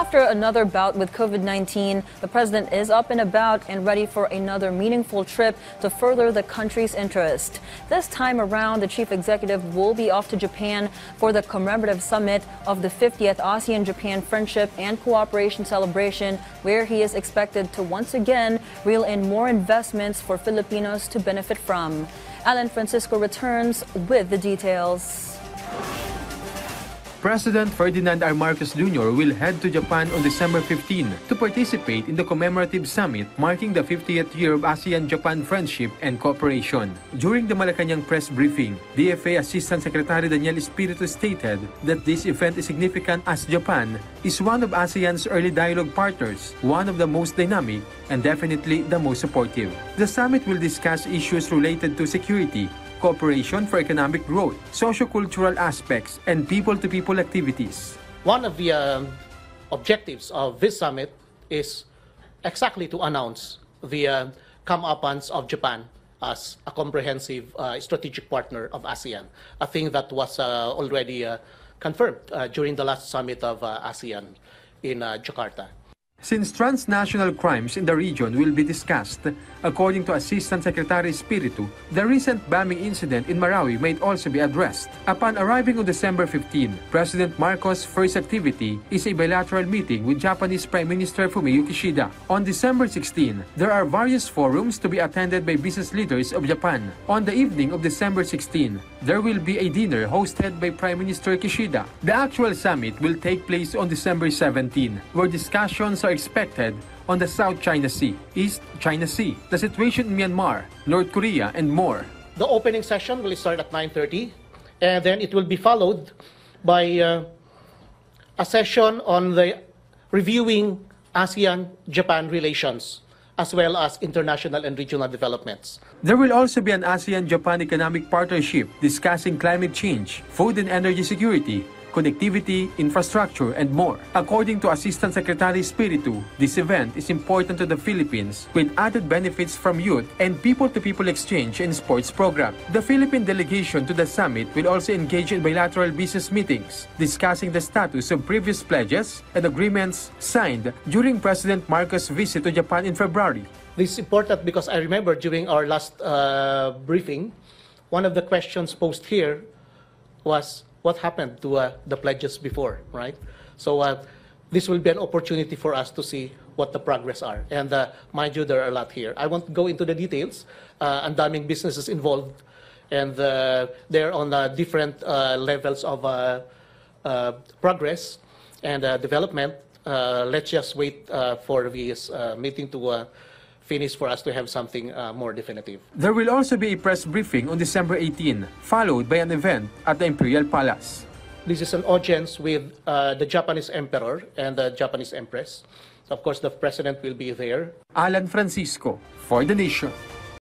After another bout with COVID-19, the president is up and about and ready for another meaningful trip to further the country's interest. This time around, the chief executive will be off to Japan for the commemorative summit of the 50th ASEAN-Japan Friendship and Cooperation Celebration, where he is expected to once again reel in more investments for Filipinos to benefit from. Alan Francisco returns with the details. President Ferdinand R. Marcos Jr. will head to Japan on December 15 to participate in the commemorative summit marking the 50th year of ASEAN-Japan Friendship and Cooperation. During the Malacanang press briefing, DFA Assistant Secretary Daniel Espiritu stated that this event is significant as Japan is one of ASEAN's early dialogue partners, one of the most dynamic and definitely the most supportive. The summit will discuss issues related to security, cooperation for economic growth, socio-cultural aspects, and people-to-people activities. One of the objectives of this summit is exactly to announce the come-upance of Japan as a comprehensive strategic partner of ASEAN, a thing that was already confirmed during the last summit of ASEAN in Jakarta. Since transnational crimes in the region will be discussed, according to Assistant Secretary Espiritu, the recent bombing incident in Marawi might also be addressed. Upon arriving on December 15, President Marcos' first activity is a bilateral meeting with Japanese Prime Minister Fumio Kishida. On December 16, there are various forums to be attended by business leaders of Japan. On the evening of December 16, there will be a dinner hosted by Prime Minister Kishida. The actual summit will take place on December 17, where discussions are expected on the South China Sea, East China Sea, the situation in Myanmar, North Korea, and more. The opening session will start at 9:30, and then it will be followed by a session on the reviewing ASEAN-Japan relations, as well as international and regional developments. There will also be an ASEAN-Japan economic partnership discussing climate change, food and energy security, connectivity, infrastructure, and more. According to Assistant Secretary Espiritu, this event is important to the Philippines with added benefits from youth and people-to-people exchange and sports program. The Philippine delegation to the summit will also engage in bilateral business meetings, discussing the status of previous pledges and agreements signed during President Marcos' visit to Japan in February. This is important because I remember during our last briefing, one of the questions posed here was, what happened to the pledges before, right? So this will be an opportunity for us to see what the progress are. And mind you, there are a lot here. I won't go into the details. Ang daming businesses involved, and they're on different levels of progress and development. Let's just wait for this meeting to finish for us to have something more definitive. There will also be a press briefing on December 18, followed by an event at the Imperial Palace. This is an audience with the Japanese Emperor and the Japanese Empress. Of course, the President will be there. Alan Francisco, for the Nation.